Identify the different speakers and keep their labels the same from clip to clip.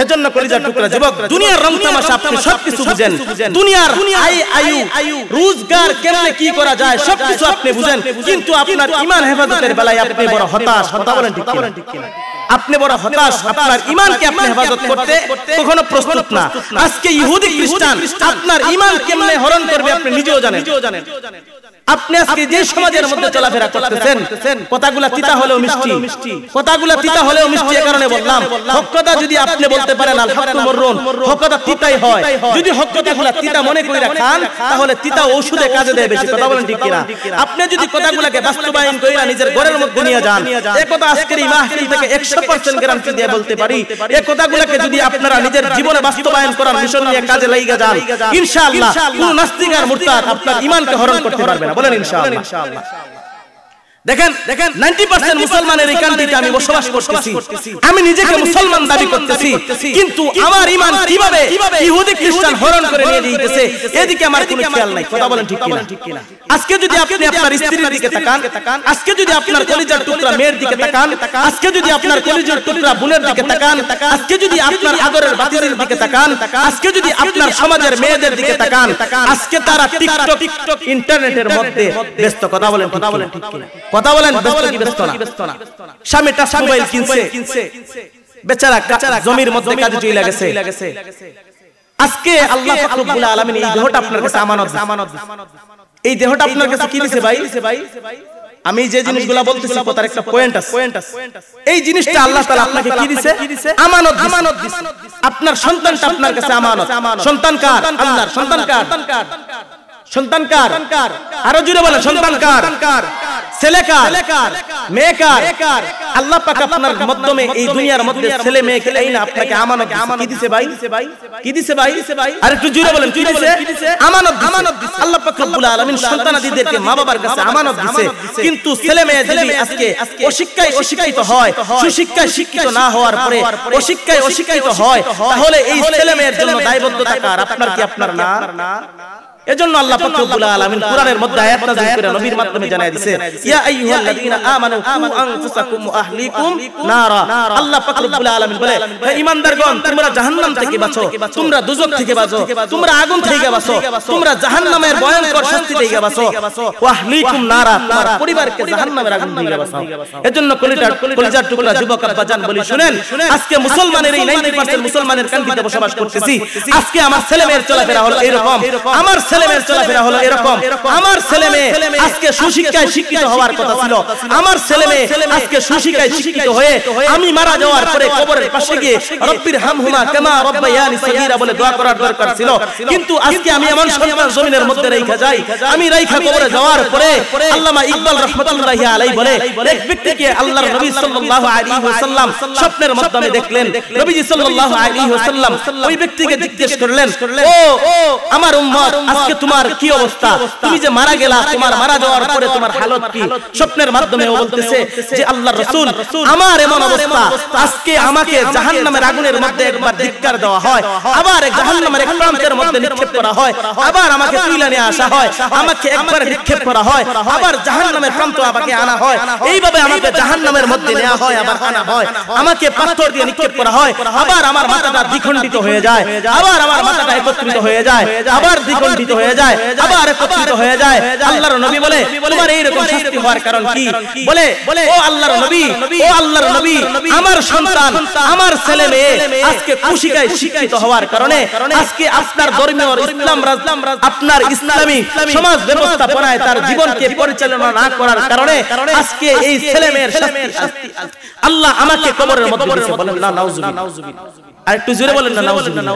Speaker 1: এজন্য কলিজার টুকরা যুবক, দুনিয়ার রং তামাশা আপনি সবকিছু বুঝেন, দুনিয়ার আয়ু রোজগার কেমনে কি করা যায় সবকিছু আপনি বুঝেন, কিন্তু আপনার ঈমান হেফাজতের বেলায় আপনি বড় হতাশ। কথা বলেন ঠিক কিনা? আপনি বড় হতাশ, আপনার ঈমানকে আপনি হেফাজত করতে কখনো প্রস্তুত না। আজকে ইহুদি খ্রিস্টান আপনার ঈমান কেমনে হরণ করবে আপনি নিজেও জানেন। আপনি আজকে যে সমাজের মধ্যে চলাফেরা করতেছেন, কথাগুলা তিতা হলেও মিষ্টি, কথাগুলা তিতা হলেও মিষ্টি। এই কারণে বললাম, হক কথা যদি আপনি বলতে পারেন আল হাক্কু মুররুন, হক কথা তিতাই হয়। যদি হক কথাগুলা তিতা মনে করে রাখান, তাহলে তিতা ঔষধে কাজে দেয় বেশি। কথা বলেন ঠিক কিনা? আপনি যদি কথাগুলাকে বাস্তবায়ন কইরা নিজের ঘরের মধ্যে নিয়ে যান, এই কথা আজকের এই মাহফিল থেকে 100% গ্যারান্টি দিয়ে বলতে পারি, এই কথাগুলাকে যদি আপনারা নিজের জীবনে বাস্তবায়ন করার মিশন নিয়ে কাজে লাগিয়ে যান, ইনশাআল্লাহ কোন নাস্তিক আর মুরতাদ আপনার ঈমানকে হরণ করতে পারবে না। বলেন ইনশাআল্লাহ। দেখেন 90% মুসলমানের এই কান্ট্রিতে আমি বসবাস করতেছি, আমি নিজেকে মুসলমান দাবি করতেছি, কিন্তু আমার ঈমান কিভাবে ইহুদি খ্রিস্টান হরণ করে নিয়ে দিতেছে এদিকে আমার কোনো খেয়াল নাই। কথা বলেন ঠিক কিনা? আজকে যদি আপনি আপনার স্ত্রীর দিকে তাকান, আজকে যদি আপনার কলিজার টুকরা মেয়ের দিকে তাকান, আজকে যদি আপনার কলিজার টুকরা বোনের দিকে তাকান, আজকে যদি আপনার আদরের বাতিরের দিকে তাকান, আজকে যদি আপনার সমাজের মেয়েদের দিকে তাকান, আজকে তারা টিকটক ইন্টারনেটের মধ্যে ব্যস্ত। কথা বলেন ঠিক কিনা? কথা বলেন ব্যস্ত না? স্বামী টাচ মোবাইল কিনছে, বেচারা জমির মধ্যে কাজে চলে গেছে। আজকে আল্লাহ পাক রব্বুল আলামিন এই দেহটা আপনার কাছে আমানত, এই দেহটা আপনার কাছে কি দিয়েছে ভাই? আমি যে জিনিসগুলো বলতেছি তার একটা পয়েন্ট আছে। এই জিনিসটা আল্লাহ তাআলা আপনাকে কি দিয়েছে? আমানত দিয়েছে। আপনার সন্তানটা আপনার কাছে আমানত। সন্তান কার? আল্লাহর। সন্তান কার? আরো জোরে বলেন, সন্তান কার? ছেলে কার? মেয়ে কার? আল্লাহ পাক আপনার মাধ্যমে এই দুনিয়ার মধ্যে ছেলে মেয়েকে আইনা আপনাকে আমানত কি দিয়েছে ভাই? কি দিয়েছে ভাই? আর একটু জোরে বলেন, কি দিয়েছে? আমানত দিয়েছে। আল্লাহ পাক রব্বুল আলামিন সন্তানাদিদেরকে মা বাবার কাছে আমানত দিয়েছে, কিন্তু ছেলে মেয়ে যদি আজকে অশিক্ষিত হয়, সুশিক্ষায় শিক্ষিত না হওয়ার পরে অশিক্ষিত হয়, তাহলে এই ছেলে মেয়ের জন্য দায়বদ্ধতা কার? আপনার কি আপনার না? এজন্য আল্লাহ পাক রব্বুল আলামিন কোরআনের মধ্যে আয়াত নাযিল করে নবীর মাধ্যমে জানায় দিয়েছে, ইয়া আইয়ুহাল্লাযীনা আমানু কু আনফুসাকুম ওয়া আহলিকুম নারা। আল্লাহ পাক রব্বুল আলামিন বলে, হে ঈমানদারগণ, তোমরা জাহান্নাম থেকে বাঁচো, তোমরা দুজক থেকে বাঁচো, তোমরা আগুন থেকে বাঁচো, তোমরা জাহান্নামের ভয়ঙ্কর শাস্তি থেকে বাঁচো, ওয়া আহলিকুম নারা, তোমার পরিবারকে জাহান্নামের আগুন থেকে বাঁচাও। এজন্য কলিজার টুকরা যুবক আব্বাজান বলি, শুনেন, আজকে মুসলমানের এই 90% মুসলমানের কান্ট্রিতে বসবাস করতেছি। আজকে আমার ছেলে মেয়ের চলাফেরা হলো এরকম, আমার ছেলে মেয়ের চলাফেরা হলো এরকম, আমার ছেলে মেয়ে আজকে সুশিক্ষায় শিক্ষিত হওয়ার কথা ছিল, আমার ছেলে মেয়ে আজকে সুশিক্ষায় শিক্ষিত হয়ে আমি মারা যাওয়ার পরে কবরের পাশে গিয়ে রব্বির হামহুমা কামা রাব্বায়ানি সগীরা বলে দোয়া করার দরকার ছিল, কিন্তু আজকে আমি এমন সন্তান জমিনের মধ্যে রাইখা যাই, আমি রাইখা কবরে যাওয়ার পরে আল্লামা ইকবাল রাহমাতুল্লাহি আলাইহি বলে, এক ব্যক্তিকে আল্লাহর নবী সাল্লাল্লাহু আলাইহি ওয়াসাল্লাম স্বপ্নের মাধ্যমে দেখলেন। নবীজি সাল্লাল্লাহু আলাইহি ওয়াসাল্লাম ওই ব্যক্তিকে জিজ্ঞেস করলেন, ও আমার উম্মত, আজকে তোমার কি অবস্থা? তুমি যে মারা গেলা, তোমার মারা যাওয়ার পরে তোমার হালত কি? স্বপ্নের মাধ্যমে ও বলতেছে যে আল্লাহর রাসূল, আমার এমন অবস্থা, আজকে আমাকে জাহান্নামের আগুনের মধ্যে একবার ধিক্কার দেওয়া হয়, আবার জাহান্নামের এক প্রান্তের মধ্যে নিক্ষেপ করা হয়, আবার আমাকে তুলে নিয়ে আসা হয়, আমাকে একবার নিক্ষেপ করা হয়, আবার জাহান্নামের প্রান্ত আমাকে আনা হয়, এইভাবে আমাকে জাহান্নামের মধ্যে নেওয়া হয়, আবার আনা হয়, আমাকে পাথর দিয়ে নিক্ষেপ করা হয়, আবার আমার মাথাটা দ্বিখণ্ডিত হয়ে যায়, আবার আমার মাথাটা একত্রিত হয়ে যায়, আবার দ্বিখণ্ডিত হয়ে যায়, আবার একত্রিত হয়ে যায়। আল্লাহর নবী বলে, তোমার এই রকম শাস্তি হওয়ার কারণ কি? বলে, ও আল্লাহর নবী, আমার সন্তান, আমার ছেলে মেয়ে আজকে কুশিকায় শিক্ষিত হওয়ার কারণে, আজকে আপনার ধর্মীয় ইসলাম, আপনার ইসলামী সমাজ ব্যবস্থাপনায় তার জীবনকে পরিচালনা না করার কারণে আজকে এই ছেলে মেয়ের শাস্তি আল্লাহ আমাকে কবরের মধ্যে দিয়েছে। বলেন না নাউজুবিল্লাহ। আর একটু জোরে বলেন না নাউজুবিল্লাহ।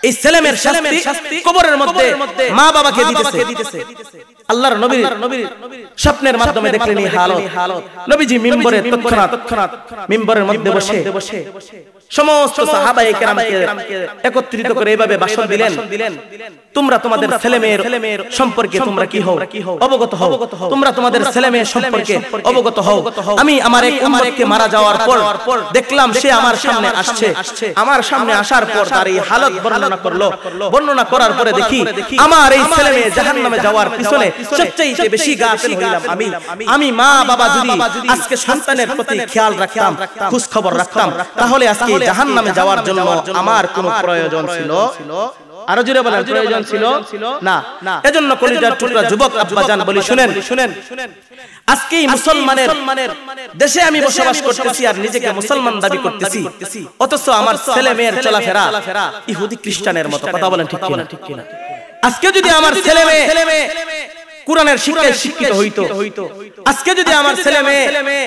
Speaker 1: এই ছেলে মেয়ের শাস্তি কবরের মধ্যে মা বাবাকে দিতেছে। আল্লাহর নবীর স্বপ্নের মাধ্যমে দেখলেন এই হালত। নবীজি মিম্বরে তৎক্ষণাৎ মিম্বরের মধ্যে বসে সমস্ত সাহাবায়ে কেরামকে একত্রিত করে এইভাবে ভাষণ দিলেন, তোমরা তোমাদের ছেলে মেয়ের সম্পর্কে তোমরা কি হও? অবগত হও। তোমরা তোমাদের ছেলে মেয়ের সম্পর্কে অবগত হও। আমি আমার এক উম্মতকে মারা যাওয়ার পর দেখলাম সে আমার সামনে আসছে। আমার সামনে আসার পর তার এই হালত বর্ণনা বর্ণনা করার পরে দেখি আমার এই ছেলে মেয়ে জাহান্নামে যাওয়ার পিছনে সবচেয়ে বেশি গাফেল হইলাম আমি। মা বাবা যদি আজকে সন্তানের প্রতি খেয়াল রাখতাম, খোঁজ খবর রাখতাম, তাহলে আজকে জাহান্নামে যাওয়ার জন্য আমার কোনো প্রয়োজন ছিল? আরো জোরে বলেন, প্রয়োজন ছিল না। এজন্য কলিজার টুকরা যুবক আব্বাজান বলি, শুনেন, আজকে মুসলমানের দেশে আমি বসবাস করতেছি আর নিজেকে মুসলমান দাবি করতেছি, অথচ আমার ছেলে মেয়ের চলাফেরা ইহুদি খ্রিস্টানের মতো। কথা বলেন ঠিক কিনা? আজকে যদি আমার ছেলে মেয়ে কুরআনের শিক্ষায় শিক্ষিত হইতো, আজকে যদি আমার ছেলে মেয়ে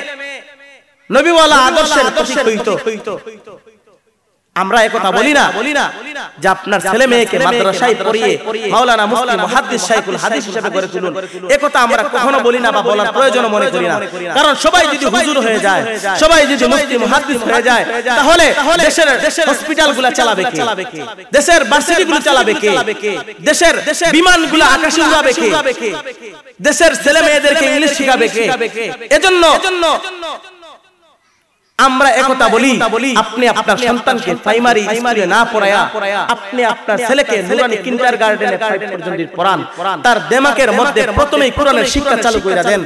Speaker 1: নবীওয়ালা আদর্শের প্রতীক হইতো, আমরা একথা বলি না যে আপনার ছেলে মেয়েকে মাদ্রাসায় পড়িয়ে মাওলানা মুফতি মুহাদ্দিস শাইখুল হাদিস হিসেবে গড়ে তুলুন, একথা আমরা কখনো বলি না বা বলার প্রয়োজন মনে করি না। কারণ সবাই যদি হুজুর হয়ে যায়, সবাই যদি মুফতি মুহাদ্দিস হয়ে যায়, তাহলে দেশের হসপিটালগুলো চালাবে কে? দেশের ভার্সিটিগুলো চালাবে কে? দেশের বিমানগুলো আকাশে উড়াবে কে? দেশের ছেলে মেয়েদেরকে ইংলিশ শিখাবে কে? এজন্য আমরা একথা বলি, আপনি আপনার সন্তানকে প্রাইমারি স্কুলে না পড়ায়া আপনি আপনার ছেলেকে নুরানি কিন্ডারগার্টেনে 5 পর্যন্ত পড়ান, তার দিমাগের মধ্যে প্রথমেই কোরআনের শিক্ষা চালু করে দেন।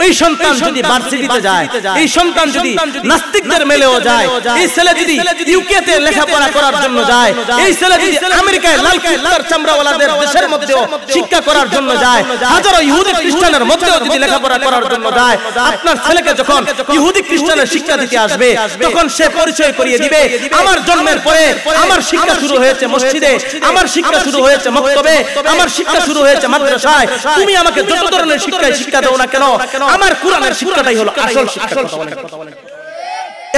Speaker 1: এই সন্তান যদি ভার্সিটিতে যায়, এই সন্তান যদি নাস্তিকদের মেলেও যায়, এই ছেলে যদি ইউকেতে লেখাপড়া করার জন্য যায়, এই ছেলে যদি আমেরিকায় লাল কুত্তার চামড়াওয়ালাদের দেশের মধ্যেও শিক্ষা করার জন্য যায়, হাজারো ইহুদি খ্রিস্টানের মধ্যেও যদি লেখাপড়া করার জন্য যায়, আপনার ছেলেকে যখন ইহুদি খ্রিস্টানের শিক্ষা দিতে আসবে, তখন সে পরিচয় করিয়ে দিবে, আমার জন্মের পরে আমার শিক্ষা শুরু হয়েছে মসজিদে, আমার শিক্ষা শুরু হয়েছে মক্তবে, আমার শিক্ষা শুরু হয়েছে মাদ্রাসায়। তুমি আমাকে যত ধরনের শিক্ষা দাও না কেন, আমার কোরআনের শিক্ষাটাই হলো আসল শিক্ষা।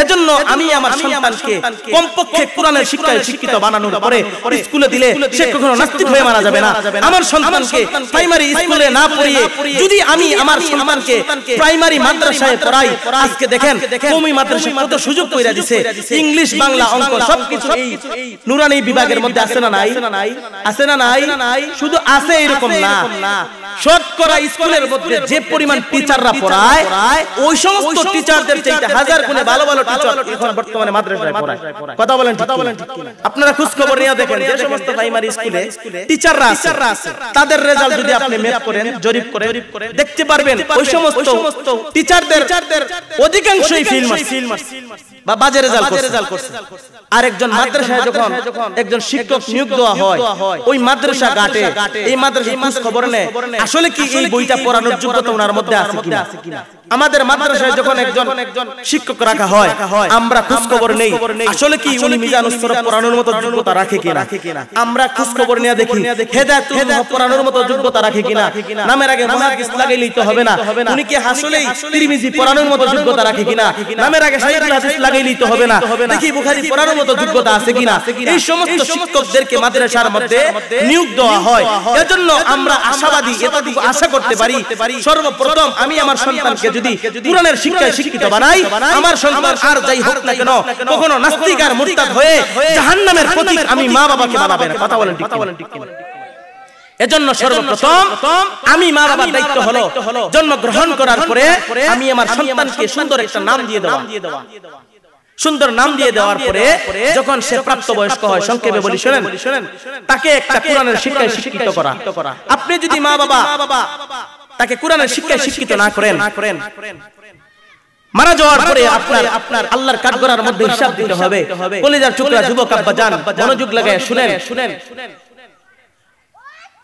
Speaker 1: এজন্য আমি আমার সন্তানকে কমপক্ষে কোরআনের শিক্ষায় শিক্ষিত বানানোর পরে স্কুলে দিলে সে কখনো নাস্তিক হয়ে মারা যাবে না। আমার সন্তানকে প্রাইমারি স্কুলে না পড়িয়ে যদি আমি আমার সন্তানকে প্রাইমারি মাদ্রাসায় পড়াই, আজকে দেখেন কওমি মাদ্রাসায় কত সুযোগ কইরা দিয়েছে, ইংলিশ বাংলা অঙ্ক সবকিছু এই নুরানি বিভাগের মধ্যে আছে না নাই? আছে না নাই? শুধু আছে এরকম না, শতকরা স্কুলের মধ্যে যে পরিমাণ টিচাররা পড়ায়, ওই সমস্ত টিচারদের চাইতে হাজার গুণে ভালো ভালো টিচার এখন বর্তমানে মাদ্রাসায় পড়ায়। কথা বলেন ঠিক কিনা? আপনারা খোঁজ খবর নিয়ে দেখেন যে সমস্ত প্রাইমারি স্কুলে টিচাররা আছে, তাদের রেজাল্ট যদি আপনি ম্যাপ করেন, জরিপ করেন, দেখতে পারবেন ওই সমস্ত টিচারদের অধিকাংশই ফেল মারছে বা বাজে রেজাল্ট করছে। আর একজন মাদ্রাসায় যখন একজন শিক্ষক নিয়োগ দেওয়া হয়, ওই মাদ্রাসা ঘাটে, এই মাদ্রাসা খোঁজ খবর নেয় আসলে কি এই বইটা পড়ানোর যোগ্যতা ওনার মধ্যে আছে কিনা। আমাদের মাদ্রাসায় যখন একজন শিক্ষক রাখা হয়, আমরা খোঁজ খবর নেই আসলে কি উনি মিজানুস সরফ পড়ানোর মতো যোগ্যতা রাখে কিনা। আমরা খোঁজ খবর নিয়ে দেখি হেদায়েতুল মুহাব পড়ানোর মতো যোগ্যতা রাখে কিনা। নামের আগে মুহাদ্দিস লাগাইলেই তো হবে না, উনি কি আসলেই তিরমিজি পড়ানোর মতো যোগ্যতা রাখে কিনা। নামের আগে শাইখুল হাদিস লাগাইলেই তো হবে না, দেখি বুখারী পড়ানোর মতো যোগ্যতা আছে কিনা। এই সমস্ত শিক্ষকদেরকে মাদ্রাসার মধ্যে নিয়োগ দেওয়া হয়। এজন্য আমরা আশাবাদী, এতটুকু আশা করতে পারি, সর্বপ্রথম আমি আমার সন্তানকে যদি কোরআনের শিক্ষায় শিক্ষিত বানাই, আমার সন্তান আর যাই হোক না কেন কখনো নাস্তিক আর মুরতাদ হয়ে জাহান্নামের প্রতীক আমি মা বাবাকে বানাবে না। কথা বলেন ঠিক কিনা? এজন্য সর্বপ্রথম আমি মা বাবার দায়িত্ব হলো জন্মগ্রহণ করার পরে আমি আমার সন্তানকে সুন্দর একটা নাম দিয়ে দেওয়া। সুন্দর নাম দিয়ে দেওয়ার পরে যখন সে প্রাপ্তবয়স্ক হয়, সংক্ষেপে বলি শুনেন, তাকে একটা কোরআনের শিক্ষায় শিক্ষিত করা। আপনি যদি মা বাবা তাকে কোরআনের শিক্ষায় শিক্ষিত না করেন, মারা যাওয়ার পরে আপনার আল্লাহর কাঠগড়ার মধ্যে হিসাব দিতে হবে। কলিজার টুকরা যুবক আব্বাজান মনোযোগ লাগায় শুনেন,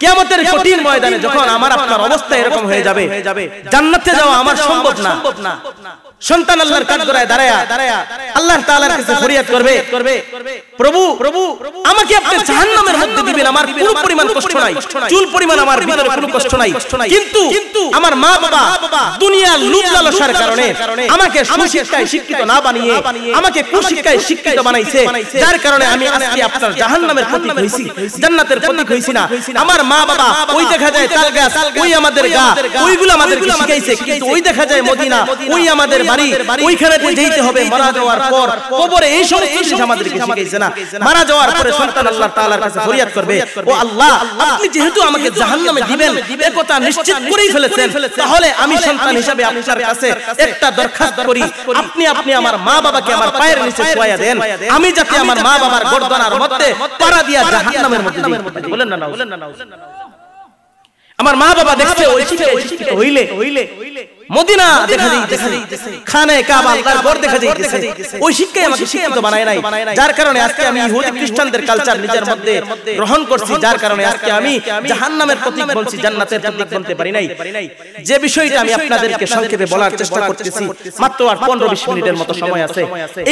Speaker 1: কিয়ামতের কঠিন ময়দানে যখন আমার আপনার অবস্থা এরকম হয়ে যাবে, জান্নাতে যাওয়া আমার সম্ভব না। সন্তান আল্লাহর কাঠগড়ায় দাঁড়ায়া আল্লাহ তাআলার কাছে ফরিয়াদ করবে, প্রভু আমাকে আপনি জাহান্নামের মধ্যে দিবেন, আমার কোনো পরিমাণ কষ্ট নাই, চুল পরিমাণ আমার ভিতরে কোনো কষ্ট নাই, কিন্তু আমার মা বাবা দুনিয়ার লোভ লালসার কারণে আমাকে সুশিক্ষায় শিক্ষিত না বানিয়ে আমাকে কুশিক্ষায় শিক্ষিত বানাইছে, যার কারণে আমি আজকে আপনার জাহান্নামের প্রতীক হইছি, জান্নাতের প্রতীক হইছি না। আমার মা বাবা ওই দেখা যায় তাল গাছ, ওই আমাদের গা, ওইগুলো আমাদেরকে শিখাইছে, কিন্তু ওই দেখা যায় মদিনা, ওই আমাদের বাড়ি, ওইখানে যেতে হবে মারা যাওয়ার পর কবরে। এই সমস্ত জিনিস আমাদেরকে শিখাইছে না। মারা যাওয়ার পরে সন্তান আল্লাহ তাআলার কাছে ফরিয়াদ করবে, ও আল্লাহ আপনি যেহেতু আমাকে জাহান্নামে দিবেন এই কথা নিশ্চিত করেই ফেলেছেন, তাহলে আমি সন্তান হিসেবে আপনার কাছে একটা দরখাস্ত করি, আপনি আমার মা বাবাকে আমার পায়ের নিচে শোয়া দেন, আমি যাতে আমার মা বাবার গর্দনার মধ্যে পাড়া দিয়া জাহান্নামের মধ্যে দিই। বলেন না না, আমার মা বাবা দেখছে ওই শিক্ষিত হইলে মদিনা দেখা যাইতেছে, খানে কাবা আল্লাহর ঘর দেখা যাইতেছে, ওই শিক্ষাই আমাকে শিক্ষিত বানায় নাই। যার কারণে আজকে আমি ইহুদি খ্রিস্টানদের কালচার নিজের মধ্যে গ্রহণ করছি, যার কারণে আজকে আমি জাহান্নামের প্রতীক বলছি, জান্নাতের প্রতীক বলতে পারি নাই। যে বিষয়টা আমি আপনাদেরকে সংক্ষেপে বলার চেষ্টা করতেছি, মাত্র আর 15-20 মিনিটের মতো সময় আছে,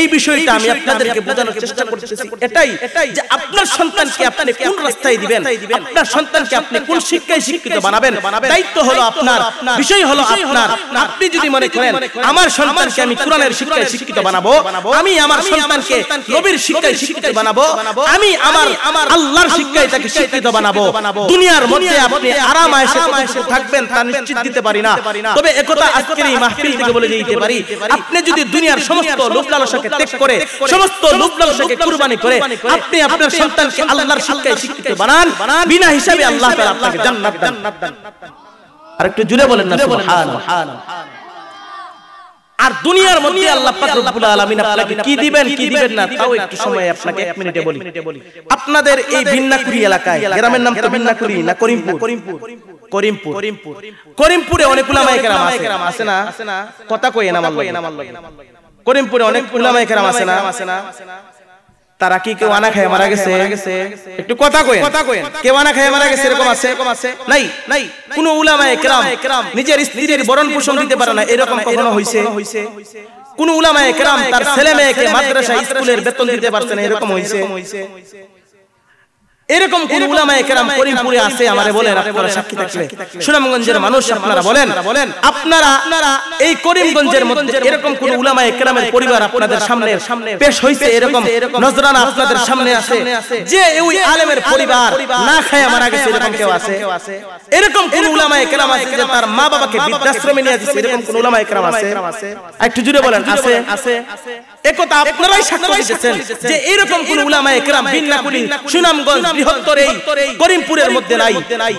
Speaker 1: এই বিষয়টা আমি আপনাদেরকে বোঝানোর চেষ্টা করতেছি এটাই যে আপনার সন্তানকে আপনি কোন রাস্তায় দিবেন, আপনার সন্তানকে আপনি কোন শিক্ষায় শিক্ষিত বানাবেন, দায়িত্ব হলো আপনার, বিষয় হলো আপনার। আপনি যদি মনে করেন আমার সন্তানকে আমি কোরআনের শিক্ষায় শিক্ষিত বানাবো, আমি আমার সন্তানকে নবীর শিক্ষায় শিক্ষিত বানাবো, আমি আমার আল্লাহর শিক্ষায় তাকে শিক্ষিত বানাবো, দুনিয়ার মধ্যে আপনি আরাম আয়েশে থাকবেন তা নিশ্চিত দিতে পারি না। তবে একথা আজকের এই মাহফিল থেকে বলে দিতে পারি, আপনি যদি দুনিয়ার সমস্ত লোভ লালসাকে ত্যাগ করে, সমস্ত লোভ লালসাকে কুরবানি করে আপনি আপনার সন্তানকে আল্লাহর শিক্ষায় শিক্ষিত বানান, বিনা হিসাবে আল্লাহ তাআলা আপনাকে জান্নাত দান। আর একটু জুড়ে বলেন না সুবহানাল্লাহ। আর দুনিয়ার মধ্যে আল্লাহ পাক রব্বুল আলামিন আপনাকে কি দিবেন কি দিবেন না তাও একটু সময় আপনাকে 1 মিনিটে বলি। আপনাদের এই বিন্নাকুড়ি এলাকায়, গ্রামের নাম তো বিন্নাকুড়ি না করিমপুরে অনেক উলামায়ে কেরাম আছে না? কথা কই না মাল্লাই, করিমপুরে অনেক উলামায়ে কেরাম আছে না? তারা কি কেউ আনা খায় মারা গেছে? একটু কথা কই, কেউ আনা খায় মারা গেছে এরকম আছে? নাই। কোন উলামায়ে কেরাম নিজের স্ত্রীর ভরণ পোষণ দিতে পারে না, এরকম কখনো হইছে? কোন উলামায়ে কেরাম তার ছেলে মেয়েকে মাদ্রাসা স্কুলের বেতন দিতে পারছে না, এরকম হইছে? এরকম কোন উলামায়ে কেরাম করিমপুরে আছে? আমারে বলেন, আপনারা সাক্ষী থাকলে, সুনামগঞ্জের মানুষ আপনারা বলেন, আপনারা এই করিমগঞ্জের মধ্যে এরকম কোন উলামায়ে কেরামের পরিবার আপনাদের সামনে পেশ হইছে, এরকম নজরানা আপনাদের সামনে আছে যে ওই আলেমের পরিবার না খায় মারা গেছে, এরকম কেউ আছে? এরকম কোন উলামায়ে কেরাম আছে যে তার মা বাবাকে বৃদ্ধাশ্রমে নিয়ে যাচ্ছে, এরকম কোন উলামায়ে কেরাম আছে? একটু জুড়ে বলেন, আছে? একথা আপনারাই সাক্ষ্য দিতেছেন যে এরকম কোন উলামায়ে কেরাম বিন্নাকুড়ি সুনামগঞ্জ বৃহত্তর এই করিমপুরের মধ্যে নাই,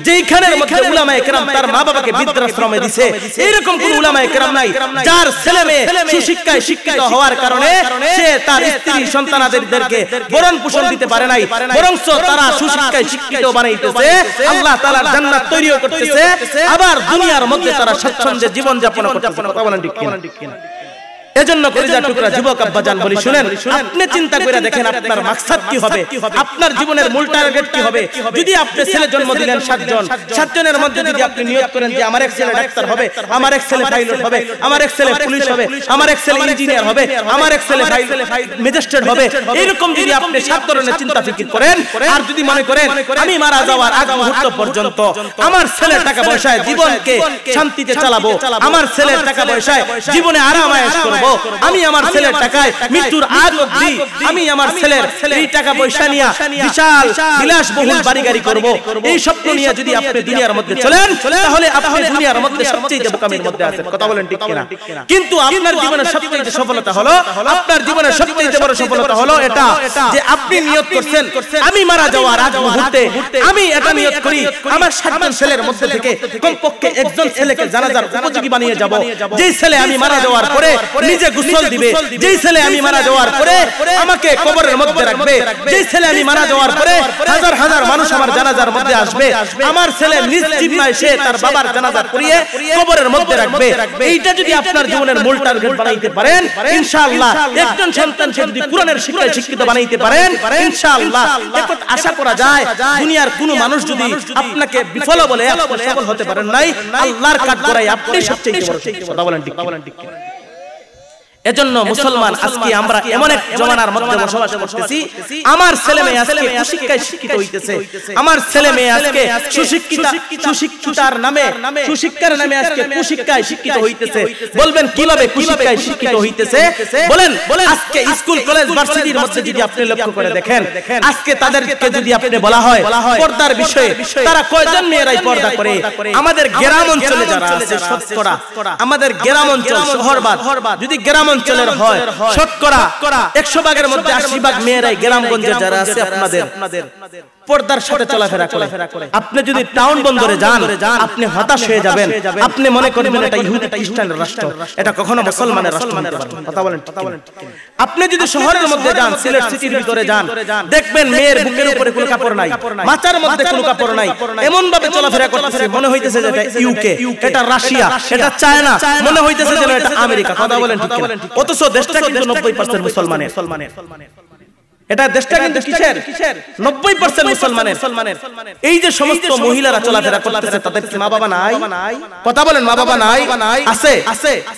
Speaker 1: যেখানের মধ্যে উলামায়ে কেরাম তার মা বাবাকে বৃদ্ধাশ্রমে দিয়েছে, এরকম কোন উলামায়ে কেরাম নাই যার ছেলে মেয়ে সুশিক্ষায় শিক্ষিত হওয়ার কারণে সে তার স্ত্রী সন্তানাদেরকে ভরণ পোষণ দিতে পারে নাই, বরং তারা সুশিক্ষায় শিক্ষিত বানাইতেছে, আল্লাহ তাআলার জান্নাত তৈরি করতেছে, আবার দুনিয়ার মধ্যে তারা স্বচ্ছন্দে জীবন যাপন করতেছে। কথা বলেন ঠিক কিনা? এজন্য কলিজার টুকরা যুবক আব্বাজান বলি, শুনেন, আপনি চিন্তা করে দেখেন আপনার মাকসাদ কি হবে, আপনার জীবনের মূল টার্গেট কি হবে। যদি আপনি ছেলে জন্ম দিলেন 7 জনের মধ্যে যদি আপনি নিয়ত করেন যে আমার এক ছেলে ডাক্তার হবে, আমার এক ছেলে পাইলট হবে, আমার এক ছেলে পুলিশ হবে, আমার এক ছেলে ইঞ্জিনিয়ার হবে, আমার এক ছেলে ম্যাজিস্ট্রেট হবে, এরকম যদি আপনি 7 ধরনের চিন্তা ফিকির করেন, আর যদি মনে করেন আমি মারা যাওয়ার আগ মুহূর্ত পর্যন্ত আমার ছেলের টাকা পয়সায় জীবনকে শান্তিতে চালাবো, আমার ছেলের টাকা পয়সায় জীবনে আরাম আয়েশ করব, আমি আমার ছেলের টাকায় মৃত্যুর আগ অবধি আমি আমার ছেলের এই টাকা পয়সা নিয়ে বিশাল বিলাসবহুল বাড়ি গাড়ি করব, এই স্বপ্ন নিয়ে যদি আপনি দুনিয়ার মধ্যে চলেন, তাহলে আপনি দুনিয়ার মধ্যে সবচেয়ে বোকামির মধ্যে আছেন। কথা বলেন ঠিক কিনা? কিন্তু আপনার জীবনের সবচেয়ে সফলতা হলো, আপনার জীবনের সবচেয়ে বড় সফলতা হলো এটা যে আপনি নিয়ত করছেন আমি মারা যাওয়ার আগ মুহূর্তে আমি এটা নিয়ত করি আমার 7 জন ছেলের মধ্যে থেকে কমপক্ষে একজন ছেলেকে জানাজার উপযোগী বানিয়ে যাব, যেই ছেলে আমি মারা যাওয়ার পরে নিজে গোসল দিবে, যেই ছেলে আমি মারা যাওয়ার পরে আমাকে কবরের মধ্যে রাখবে, যেই ছেলে আমি মারা যাওয়ার পরে হাজার হাজার মানুষ আমার জানাজার মধ্যে আসবে, আমার ছেলে নিজ জিম্মায় সে তার বাবার জানাজা করিয়ে কবরের মধ্যে রাখবে। এইটা যদি আপনার জীবনের মূল টার্গেট বানাইতে পারেন, ইনশাআল্লাহ একজন সন্তানকে যদি কোরআনের শিক্ষায় শিক্ষিত বানাইতে পারেন, ইনশাআল্লাহ একত আশা করা যায় দুনিয়ার কোনো মানুষ যদি আপনাকে বিফল বলে আপনি সফল হতে পারেন নাই, আল্লাহর কাঠগড়ায় আপনি সবচেয়ে বড়। কথা বলেন ঠিক? এজন্য মুসলমান আজকে আমরা এমন এক জমানার মধ্যে বসবাস করতেছি, আমার ছেলে মেয়ে আজকে কুশিক্ষায় শিক্ষিত হইতেছে, আমার ছেলে মেয়ে আজকে সুশিক্ষিতার নামে সুশিক্ষার নামে আজকে কুশিক্ষায় শিক্ষিত হইতেছে। বলবেন কিভাবে কুশিক্ষায় শিক্ষিত হইতেছে? বলেন আজকে স্কুল কলেজ ভার্সিটির মধ্যে যদি আপনি লক্ষ্য করে দেখেন, আজকে তাদেরকে যদি আপনি বলা হয় পর্দার বিষয়ে, তারা কয়জন মেয়েরাই পর্দা করে? আমাদের গ্রাম অঞ্চলে যারা আছে শতকরা, আমাদের গ্রাম অঞ্চল শহরবাদ যদি গ্রাম অঞ্চলের হয় শতকরা 100 ভাগের মধ্যে 80 ভাগ মেয়েরাই গ্রামগঞ্জে যারা আছে আপনাদের পর্দার সাথে চলাফেরা করে। আপনি যদি টাউন বন্দরে যান আপনি হতাশ হয়ে যাবেন, আপনি মনে করবেন এটা ইহুদি খ্রিস্টানের রাষ্ট্র, এটা কখনো মুসলমানের রাষ্ট্র হতে পারে না। কথা বলেন। আপনি যদি শহরের মধ্যে যান, সিলেট সিটির ভিতরে যান, দেখবেন মেয়ের বুকের উপরে কোনো কাপড় নাই, মাথার মধ্যে কোনো কাপড় নাই, এমন ভাবে চলাফেরা করতেছে মনে হইতেছে যে এটা ইউকে, এটা রাশিয়া, এটা চায়না, মনে হইতেছে যে এটা আমেরিকা। কথা বলেন ঠিক কিনা? অথচ দেশটা কিন্তু 90% মুসলমানের। এটা দেশটা কিন্তু কিসের? 90% মুসলমানের। এই যে সমস্ত মহিলারা চলাফেরা করতেছে তাদের কি মা বাবা নাই? কথা বলেন, মা বাবা নাই? আছে,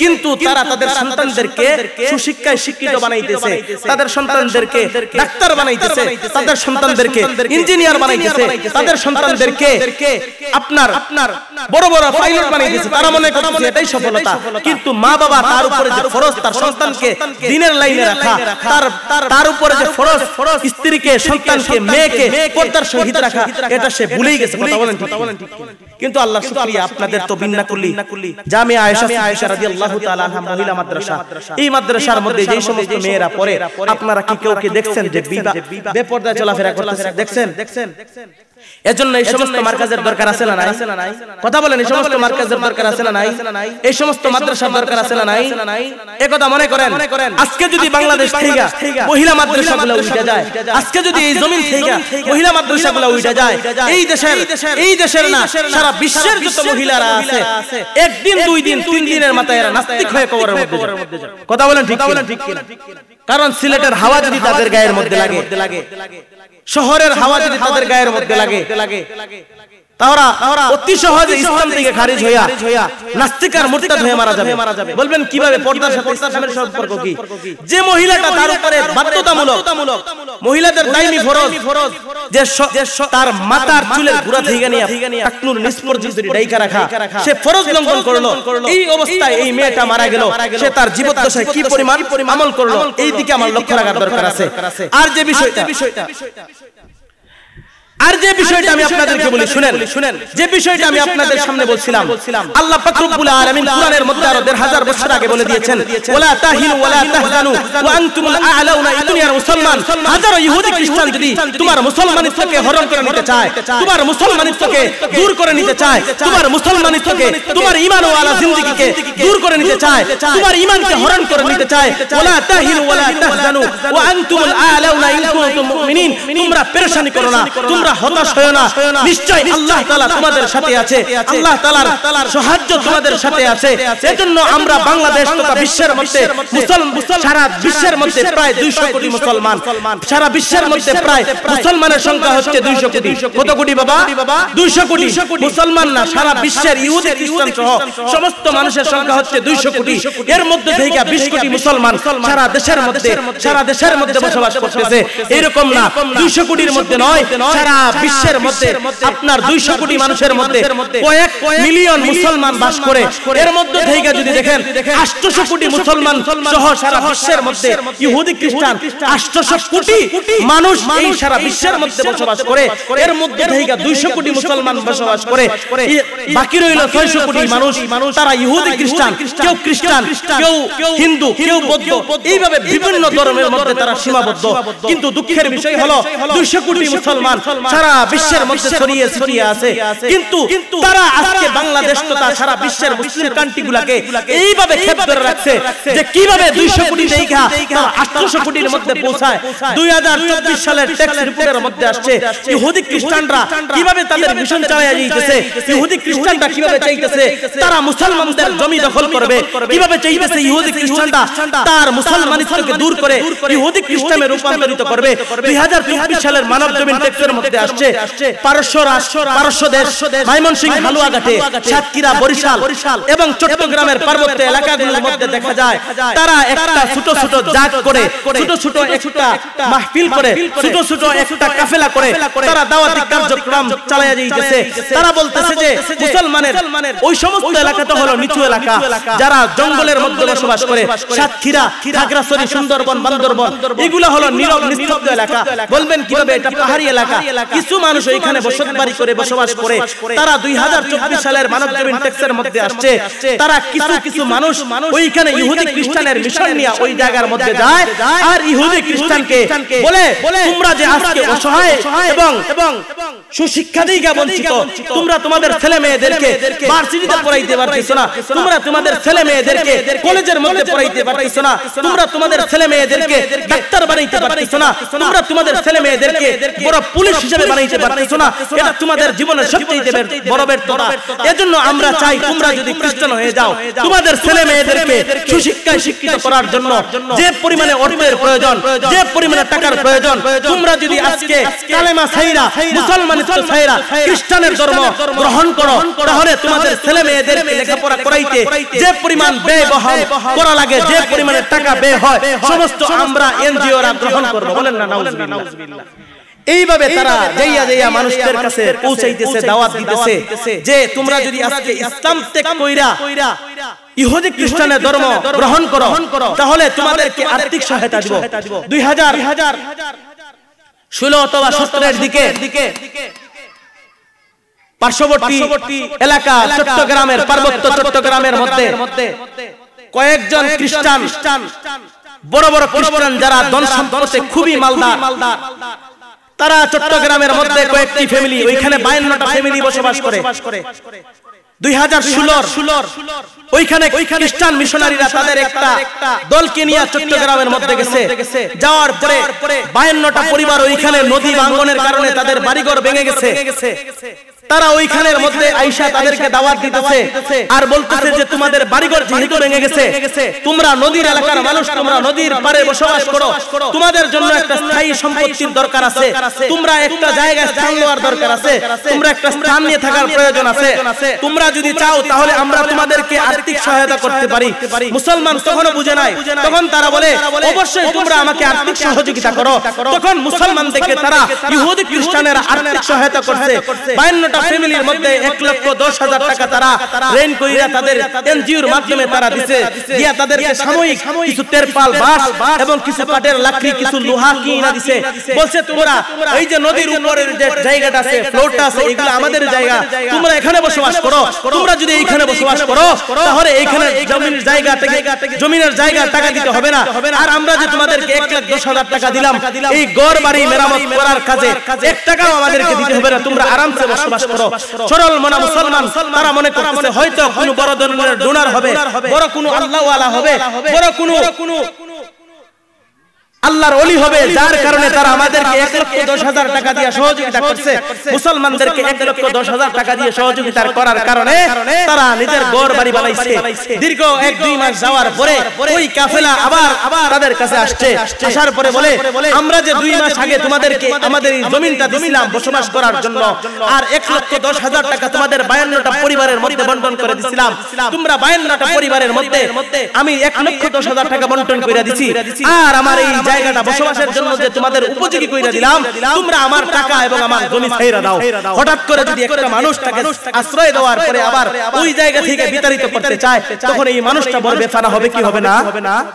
Speaker 1: কিন্তু তারা তাদের সন্তানদেরকে সুশিক্ষায় শিক্ষিত বানাইতেছে, তাদের সন্তানদেরকে ডাক্তার বানাইতেছে, তাদের সন্তানদেরকে ইঞ্জিনিয়ার বানাইতেছে, তাদের সন্তানদেরকে আপনার বড় বড় পাইলট বানাইতেছে। তারা মনে করতেছে এটাই সফলতা, কিন্তু মা বাবা তার উপরে যে ফরজ তার সন্তানকে দ্বীনের লাইনে রাখা, তার উপরে যে ফরজ স্ত্রীকে, সন্তানকে, মেয়েকে পর্দার সহিত রাখা, এটা সে ভুলেই গেছে। কথা বলেন ঠিক। কিন্তু আল্লাহ শুকরিয়া, আপনাদের তো বিন্নাকুল্লি জামিয়া আয়েশা রাদিয়াল্লাহু তাআলা আনহা মহিলা মাদ্রাসা, এই মাদ্রাসার মধ্যে যেই সমস্ত মেয়েরা পড়ে, আপনারা কি কেউ কি দেখছেন যে বেপর্দায় চলাফেরা করতেছে? দেখছেন? এজন্য এই সমস্ত মার্কাজের দরকার আছে না নাই? কথা বলেন, এই সমস্ত মার্কাজের দরকার আছে না নাই? এই সমস্ত মাদ্রাসার দরকার আছে না নাই? এই কথা মনে করেন, আজকে যদি বাংলাদেশ থেকে মহিলা মাদ্রাসাগুলো উঠে যায়, আজকে যদি এই জমিন থেকে মহিলা মাদ্রাসাগুলো উঠে যায়, এই দেশের না সারা বিশ্বের যত মহিলারা আছে, একদিন, 2 দিন, 3 দিনের মাথায় এরা নাস্তিক হয়ে কবরের মধ্যে যায়। কথা বলেন ঠিক কিনা? কারণ সিলেটের হাওয়া যদি তাদের গায়ের মধ্যে লাগে, শহরের হাওয়া যদি তাদের গায়ের মধ্যে লাগে, তারা অতি সহজে ইসলাম থেকে খারিজ হইয়া নাস্তিক আর মুরতাদ হয়ে মারা যাবে। বলবেন কিভাবে? পর্দার সাথে ইসলামের সম্পর্ক কি? যে মহিলাটা তার উপরে বাধ্যতামূলক, মহিলাদের দায়মি ফরজ যে তার মাথার চুলের গুড়া থেকে নিয়ে টাকনুর নিচ পর্যন্ত ডাইকা রাখা, সে ফরজ লঙ্ঘন করলো। এই অবস্থায় এই মেয়েটা মারা গেল, সে তার জীবদ্দশায় কি পরিমাণ আমল করলো, এই দিকে আমার লক্ষ্য রাখার দরকার আছে। আর যে বিষয়টা আমি আপনাদেরকে বলি, শুনেন, যে বিষয়টা আমি আপনাদের সামনে বলছিলাম, আল্লাহ পাক রব্বুল আলামিন কুরআনের মধ্যে আরো 1000 বছর আগে বলে দিয়েছেন, ওয়ালা তাহিনু ওয়ালা তাহজানু ওয়া আনতুমুল আ'লাউনা। এই দুনিয়ার মুসলমান, হাজারো ইহুদি খ্রিস্টান যদি তোমার মুসলমানিত্বকে হরণ করে নিতে চায়, তোমার মুসলমানিত্বকে দূর করে নিতে চায়, তোমার মুসলমানিত্বকে, তোমার ঈমান ওয়ালা জিন্দেগিকে দূর করে নিতে চায়, তোমার ঈমানকে হরণ করে নিতে চায়, ওয়ালা তাহিনু ওয়ালা তাহজানু ওয়া আনতুমুল আ'লাউনা ইন কুনতুম মুমিনিন। তোমরা পেরেশানি করো না, তোমরা হতাশ হয়ো না, নিশ্চয় আল্লাহ তাআলা তোমাদের সাথে আছে, আল্লাহ তাআলার সাহায্য তোমাদের সাথে আছে। এজন্য আমরা বাংলাদেশ তথা বিশ্বের মধ্যে সারা বিশ্বের মধ্যে প্রায় 200 কোটি মুসলমান, সারা বিশ্বের মধ্যে প্রায় মুসলমানের সংখ্যা হচ্ছে 200 কোটি। কত কোটি বাবা? 200 কোটি মুসলমান না, সারা বিশ্বের ইহুদি খ্রিস্টান সহ সমস্ত মানুষের সংখ্যা হচ্ছে 200 কোটি। এর মধ্যে থেকে 20 কোটি মুসলমান সারা দেশের মধ্যে বসবাস করতেছে। এরকম না 200 কোটির মধ্যে নয়, সারা বিশ্বের মধ্যে আপনার 200 কোটি মানুষের মধ্যে কয়েক মিলিয়ন মুসলমান বাস করে। এর মধ্যে থেকে যদি দেখেন 800 কোটি মুসলমান সহ সারা বিশ্বের মধ্যে ইহুদি খ্রিস্টান 800 কোটি মানুষ এই সারা বিশ্বের মধ্যে বসবাস করে। এর মধ্যে থেকে 200 কোটি মুসলমান বসবাস করে, বাকি রইল 600 কোটি মানুষ, তারা ইহুদি খ্রিস্টান, কেউ খ্রিস্টান, কেউ হিন্দু, কেউ বৌদ্ধ, এইভাবে বিভিন্ন ধর্মের মধ্যে তারা সীমাবদ্ধ। কিন্তু দুঃখের বিষয় হলো 200 কোটি মুসলমান সারা বিশ্বের মধ্যে ছড়িয়ে আছে, কিন্তু তারা আজকে বাংলাদেশ তথা সারা বিশ্বের মুসলিম কান্ট্রিগুলোকে এইভাবে খেপ ধরে রাখছে যে কিভাবে 200 কোটি দেখা 800 কোটির মধ্যে পৌঁছায়। 2024 সালের ট্যাক্স রিপোর্টের মধ্যে আসছে ইহুদি খ্রিস্টানরা কিভাবে তাদের মিশন চালিয়ে যাইতেছে, ইহুদি খ্রিস্টানরা কিভাবে চাইতেছে তারা মুসলমানদের জমি দখল করবে, কিভাবে চাইতেছে ইহুদি খ্রিস্টানরা তার মুসলমানিত্বকে দূর করে ইহুদি খ্রিস্টানে রূপান্তরিত করবে। 2024 সালের মানব জমিন ট্যাক্সের মধ্যে মধ্যে আসছে পারস্য দেশ, ময়মনসিংহ, হালুয়াঘাটে, সাতক্ষীরা, বরিশাল এবং চট্টগ্রামের পার্বত্য এলাকাগুলোর মধ্যে দেখা যায় তারা একটা ছোট ছোট জাত করে, ছোট ছোট একটা মাহফিল করে, ছোট ছোট একটা কাফেলা করে তারা দাওয়াতি কার্যক্রম চালায়া যাইতেছে। তারা বলতেছে যে মুসলমানের ওই সমস্ত এলাকাটা হলো নিচু এলাকা, যারা জঙ্গলের মধ্যে বসবাস করে, সাতক্ষীরা, খাগড়াছড়ি, সুন্দরবন, বান্দরবন, এগুলো হলো নীরব নিস্তব্ধ এলাকা। বলবেন কিভাবে? এটা পাহাড়ি এলাকা। কিছু মানুষ ওইখানে বসতবাড়ি করে বসবাস করে। তারা 2024 সালের মানব জমিন ট্যাক্সের মধ্যে আসছে। তারা কিছু মানুষ ওইখানে ইহুদি খ্রিস্টানের মিশন নিয়ে ওই জায়গার মধ্যে যায় আর ইহুদি খ্রিস্টানকে বলে তোমরা যে আজকে অসহায় এবং সুশিক্ষা দিকে বঞ্চিত, তোমরা তোমাদের ছেলে মেয়েদেরকে ভার্সিটিতে পড়াইতে পারতেছো না, তোমরা তোমাদের ছেলে মেয়েদেরকে কলেজের মধ্যে পড়াইতে পারতেছো না, তোমরা তোমাদের ছেলে মেয়েদেরকে ডাক্তার বানাইতে পারতেছো না, তোমরা তোমাদের ছেলে মেয়েদেরকে বড় পুলিশ হিসেবে বানাইতে পারতেছো না, এটা তোমাদের জীবনের সবচেয়ে বড় ব্যর্থতা। এজন্য আমরা চাই তোমরা যদি খ্রিস্টান হয়ে যাও, তোমাদের ছেলে মেয়েদেরকে সুশিক্ষায় শিক্ষিত করার জন্য যে পরিমাণে অর্থের প্রয়োজন, যে পরিমাণে টাকার প্রয়োজন, তোমরা যদি আজকে কালেমা ছাইরা, মুসলমানিত্ব ছাইরা খ্রিস্টানের ধর্ম গ্রহণ করো, তাহলে তোমাদের ছেলে মেয়েদেরকে লেখাপড়া করাইতে যে পরিমাণ ব্যয়বহুল করা লাগে, যে পরিমাণে টাকা ব্যয় হয়, সমস্ত আমরা এনজিওরা গ্রহণ করব। বলেন না নাউজুবিল্লাহ। এইভাবে তারা যাইয়া মানুষদের কাছে পৌঁছাইতেছে, দাওয়াত দিতেছে যে তোমরা যদি আজকে ইসলাম ত্যাগ কইরা ইহুদি খ্রিস্টানের ধর্ম গ্রহণ করো, তাহলে তোমাদেরকে আর্থিক সহায়তা দিব। 2016 অথবা 17 দিকে পার্শ্ববর্তী এলাকা চট্টগ্রামের, পার্বত্য চট্টগ্রামের মধ্যে কয়েকজন খ্রিস্টান, বড় বড় খ্রিস্টান যারা ধন সম্পদে খুবই মালদার, তারা চট্টগ্রামের মধ্যে কয়েকটি ফ্যামিলি, ওইখানে 52টা ফ্যামিলি বসবাস করে। 2016 ওইখানে খ্রিস্টান মিশনারিরা তাদের একটা দলকে নিয়ে চট্টগ্রামের মধ্যে গেছে। যাওয়ার পরে 52টা পরিবার ওইখানে নদী ভাঙনের কারণে তাদের বাড়িঘর ভেঙে গেছে। তারা ওইখানের মধ্যে আইসা তাদেরকে দাওয়াত দিতেছে আর বলতেছে যে তোমাদের বাড়িঘর যেহেতু ভেঙে গেছে, তোমরা নদীর এলাকার মানুষ, তোমরা নদীর পাড়ে বসবাস করো, তোমাদের জন্য একটা স্থায়ী সম্পত্তির দরকার আছে, তোমরা একটা জায়গায় স্থান নেওয়ার দরকার আছে, তোমরা একটা স্থান নিয়ে থাকার প্রয়োজন আছে। তোমরা যদি চাও তাহলে আমরা তোমাদেরকে আর্থিক সহায়তা করতে পারি। মুসলমান তখনও বুঝে নাই, তখন তারা বলে অবশ্যই তোমরা আমাকে আর্থিক সহযোগিতা করো। তখন মুসলমানদেরকে তারা ইহুদি খ্রিস্টানেরা আর্থিক সহায়তা করছে। 52টা ফ্যামিলির মধ্যে 1,10,000 টাকা তারা রেন কইরা তাদের এনজিওর মাধ্যমে তারা দিছে, দিয়া তাদেরকে সাময়িক কিছু তেরপাল, বাঁশ এবং কিছু কাঠের লাকড়ি, কিছু লোহা কিনা দিছে। বলছে তোমরা এই যে নদীর উপরের যে জায়গাটা আছে, ফ্লোরটা আছে, এগুলো আমাদের জায়গা, তোমরা এখানে বসবাস করো। তোমরা যদি এইখানে বসবাস করো তাহলে এইখানে জমিনের জায়গা টাকা দিতে হবে না। আর আমরা যে তোমাদেরকে 1,10,000 টাকা দিলাম এই ঘর বাড়ি মেরামত করার কাজে 1 টাকাও আমাদেরকে দিতে হবে না, তোমরা আরামসে বসবাস করো। সরল মনা মুসলমান তারা মনে করতেছে হয়তো কোনো বড় ধরনের ডোনার হবে, বড় কোনো আল্লাহওয়ালা হবে, বড় কোনো আল্লাহর ওলি হবে, যার কারণে তারা আমাদেরকে 1,10,000 টাকা দিয়ে সহযোগিতা করছে। মুসলমানদেরকে 1,10,000 টাকা দিয়ে সহযোগিতা করার কারণে তারা নিজের ঘর বাড়ি বানাইছে। দীর্ঘ 1-2 মাস যাওয়ার পরে ওই কাফেলা আবার তাদের কাছে আসছে। আসার পরে বলে আমরা যে 2 মাস আগে তোমাদেরকে আমাদের এই জমিনটা দিছিলাম বসবাস করার জন্য, আর 1,10,000 টাকা তোমাদের 52টা পরিবারের মধ্যে বন্টন করে দিছিলাম, তোমরা 52টা পরিবারের মধ্যে আমি 1,10,000 টাকা বন্টন করে দিছি, আর আমার এই জায়গাটা বসবাসের জন্য যে তোমাদের উপযোগী কইরা দিলাম, তোমরা আমার টাকা এবং আমার জমি ছাইরা দাও। হঠাৎ করে যদি একটা মানুষ তাকে আশ্রয় দেওয়ার পরে আবার ওই জায়গা থেকে বিতাড়িত করতে চায়, তখন এই মানুষটা বড় বেফানা হবে কি হবে না?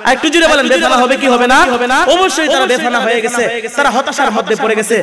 Speaker 1: আর একটু জুড়ে বলেন, বেফানা হবে কি হবে না? অবশ্যই তারা বেফানা হয়ে গেছে, তারা হতাশার মধ্যে পড়ে গেছে।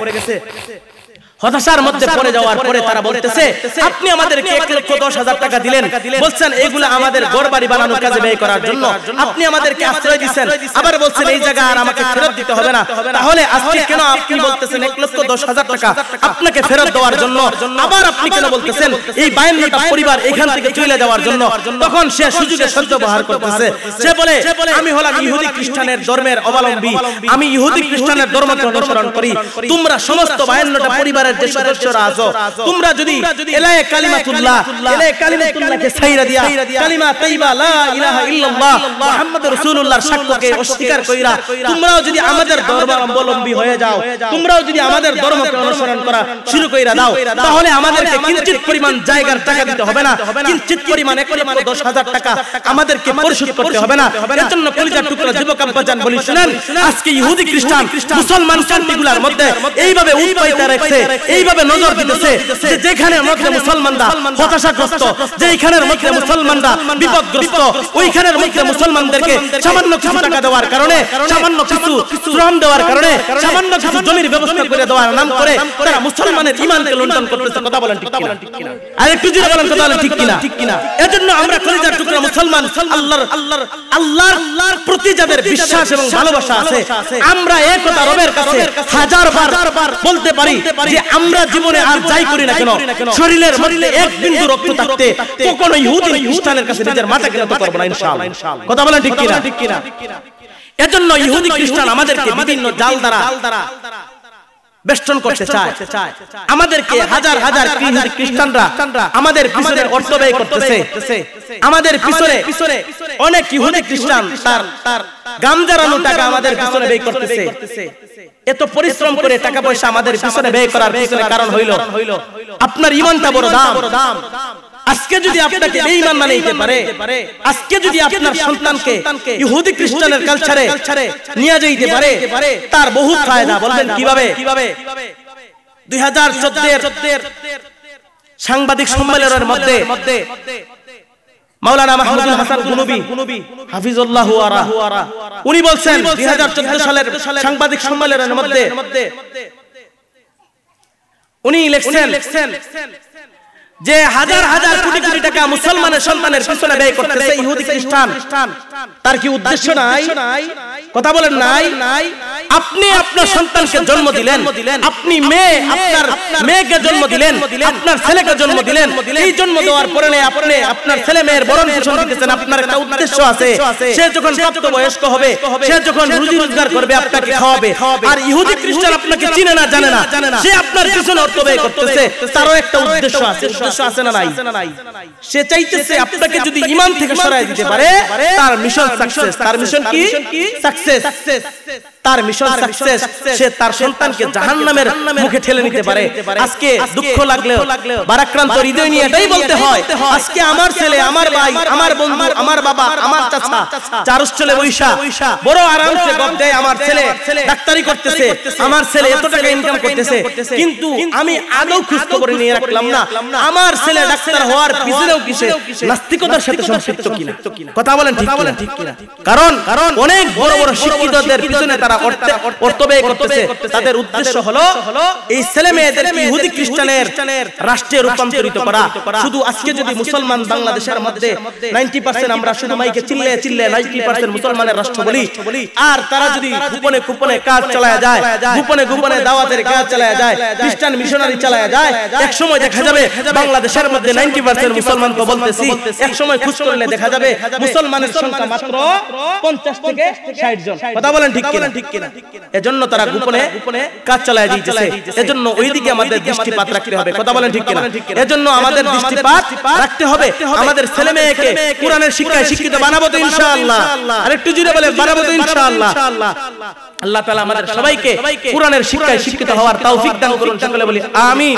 Speaker 1: হতাশার মধ্যে পড়ে যাওয়ার পরে তারা বলতেছে আপনি আমাদেরকে 1,10,000 টাকা দিলেন, বলছেন এগুলো আমাদের ঘরবাড়ি বানানোর কাজে ব্যয় করার জন্য, আপনি আমাদেরকে আশ্রয় দিচ্ছেন, আবার বলছেন এই জায়গা আর আমাকে ফেরত দিতে হবে না, তাহলে আজকে কেন আপনি বলতেছেন 1,10,000 টাকা আপনাকে ফেরত দেওয়ার জন্য? আবার আপনি কেন বলতেছেন এই 52টা পরিবার এখান থেকে চলে যাওয়ার জন্য? তখন সে সুযোগে সদ্ব্যবহার করতেছে। সে বলে আমি হলাম ইহুদি খ্রিস্টানের ধর্মের অবলম্বী, আমি ইহুদি খ্রিস্টানের ধর্মকে অনুসরণ করি, তোমরা সমস্ত 52টা পরিবারের পরিবারের যে সদস্যরা আছো তোমরা যদি এলায়ে কালিমাতুল্লাহকে ছাইরা দিয়া কালিমা তাইয়্যিবা লা ইলাহা ইল্লাল্লাহ মুহাম্মাদুর রাসূলুল্লাহর সাক্ষ্যকে অস্বীকার কইরা তোমরাও যদি আমাদের ধর্ম অবলম্বী হয়ে যাও, তোমরাও যদি আমাদের ধর্মকে অনুসরণ করা শুরু কইরা দাও, তাহলে আমাদেরকে কিঞ্চিত পরিমাণ জায়গার টাকা দিতে হবে না, কিঞ্চিত পরিমাণ 1,10,000 টাকা আমাদেরকে পরিশোধ করতে হবে না। এজন্য কলিজার টুকরা যুবক আব্বাজান বলি শুনেন, আজকে ইহুদি খ্রিস্টান মুসলমান কান্ট্রিগুলোর মধ্যে এইভাবে উৎপাইতা রাখছে, এইভাবে নজর দিতেছে যে যেখানের মধ্যে মুসলমানরা হতাশাগ্রস্ত, যেখানের মধ্যে মুসলমানরা বিপদগ্রস্ত, ওইখানের মধ্যে মুসলমানদেরকে সামান্য কিছু টাকা দেওয়ার কারণে, সামান্য কিছু শ্রম দেওয়ার কারণে, সামান্য কিছু জমির ব্যবস্থা করে দেওয়ার নাম করে তারা মুসলমানের ঈমানকে লুণ্ঠন করতেছে। কথা বলেন ঠিক কিনা? আর একটু জোরে বলেন কথা বলেন ঠিক কিনা? এজন্য আমরা কলিজার টুকরা মুসলমান আল্লাহর প্রতি যাদের বিশ্বাস এবং ভালোবাসা আছে, আমরা এই কথা রবের কাছে হাজারবার বলতে পারি যে আমরা জীবনে আর যাই করি না কেন, শরীরের মধ্যে এক বিন্দু রক্ত থাকতে কখনো ইহুদি খ্রিস্টানের কাছে নিজের মাথাকে নত করব না ইনশাআল্লাহ। কথা বলেন ঠিক কিনা? এজন্য ইহুদি খ্রিস্টান আমাদেরকে বিভিন্ন জাল দ্বারা বেষ্টন করতে চায়, আমাদেরকে হাজার হাজার খ্রিস্টানরা আমাদের পিছনে অর্থ ব্যয় করতেছে, আমাদের পিছনে অনেক ইহুদি খ্রিস্টান তার গামজারানো টাকা আমাদের পিছনে ব্যয় করতেছে। এত পরিশ্রম করে টাকা পয়সা আমাদের পিছনে ব্যয় করার পিছনে কারণ হইল আপনার ঈমানটা বড় দাম। আজকে যদি আপনাকে বেঈমান বানাইতে পারে, আজকে যদি আপনার সন্তানকে ইহুদি খ্রিস্টানের কালচারে নিয়ে যাইতে পারে, তার বহু ফায়দা। বলবেন কিভাবে? 2014 সাংবাদিক সম্মেলনের মধ্যে মাওলানা মাহমুদুল হাসান গুনুবি হাফিজুল্লাহু ওয়ারা উনি বলছেন 2014 সালের সাংবাদিক সম্মেলনের মধ্যে উনি লিখছেন যে হাজার হাজার কোটি কোটি টাকা মুসলমানের সন্তানের পিছনে ব্যয় করতেছে ইহুদি খ্রিস্টান, তার কি উদ্দেশ্য নাই? কথা বলেন নাই? আপনি আপনার সন্তানকে জন্ম দিলেন, আপনি আপনার মেয়েকে জন্ম দিলেন, আপনার ছেলেকে জন্ম দিলেন, এই জন্ম দেওয়ার পরে আপনি আপনার ছেলে মেয়ের ভরণ পোষণ দিতেছেন, আপনার একটা উদ্দেশ্য আছে। সে যখন প্রাপ্তবয়স্ক হবে, সে যখন রুজি রোজগার করবে, আপনাকে খাওয়াবে। আর ইহুদি খ্রিস্টান আপনাকে চিনে না, জানে না, সে আপনার পিছনে অর্থ ব্যয় করতেছে, তারও একটা উদ্দেশ্য আছে। উদ্দেশ্য আছে না নাই? সে চাইতেছে আপনাকে যদি ঈমান থেকে সরায় দিতে পারে, তার মিশন সাকসেস। তার মিশন কি? সাকসেস। তার মিশন সাকসেস। সে তার সন্তানকে জাহান্নামের মুখে ঠেলে নিতে পারে। আজকে দুঃখ লাগলেও বারাক্রান্ত হৃদয় নিয়ে এটাই বলতে হয়, আজকে আমার ছেলে, আমার ভাই, আমার বন্ধু, আমার বাবা, আমার চাচা চার হোস্টেলে বৈশা বড় আরামসে গপ দেয়, আমার ছেলে ডাক্তারি করতেছে, আমার ছেলে এত টাকা ইনকাম করতেছে, কিন্তু আমি আদৌ খোঁজ খবর নিয়ে রাখলাম না আমার ছেলে ডাক্তার হওয়ার পিছনেও কিসে নাস্তিকতার সাথে সম্পৃক্ত কিনা। কথা বলেন ঠিক কিনা? কারণ অনেক বড় বড় শিক্ষিতদের পিছনে তারা অর্থ ব্যয় করতেছে, তাদের উদ্দেশ্য হলো এই ছেলে মেয়েদের ইহুদি খ্রিস্টানের রাষ্ট্রে রূপান্তরিত করা। শুধু আজকে যদি মুসলমান বাংলাদেশের মধ্যে 90% আমরা শুধু মাইকে চিল্লে 90% মুসলমানের রাষ্ট্র বলি, আর তারা যদি গোপনে কাজ চালায়া যায়, গোপনে দাওয়াতের কাজ চালায়া যায়, খ্রিস্টান মিশনারি চালায়া যায়, এক সময় দেখা যাবে বাংলাদেশের মধ্যে 90% মুসলমান তো বলতেছি, এক সময় খোঁজ করলে দেখা যাবে মুসলমানের সংখ্যা মাত্র 50 থেকে 60 জন। কথা বলেন ঠিক কিনা? এজন্য তারা গোপনে কাজ চালায় দিতেছে। এজন্য ওইদিকে আমাদের দৃষ্টিপাত রাখতে হবে। কথা বলেন ঠিক কিনা? এজন্য আমাদের দৃষ্টিপাত রাখতে হবে। আমাদের ছেলে মেয়েকে কোরআনের শিক্ষায় শিক্ষিত বানাবো তো ইনশাআল্লাহ। আরেকটু জোরে বলেন, বানাবো তো ইনশাআল্লাহ। আল্লাহ তাআলা আমাদের সবাইকে কোরআনের শিক্ষায় শিক্ষিত হওয়ার তৌফিক দান করুন। সকলে বলি আমিন।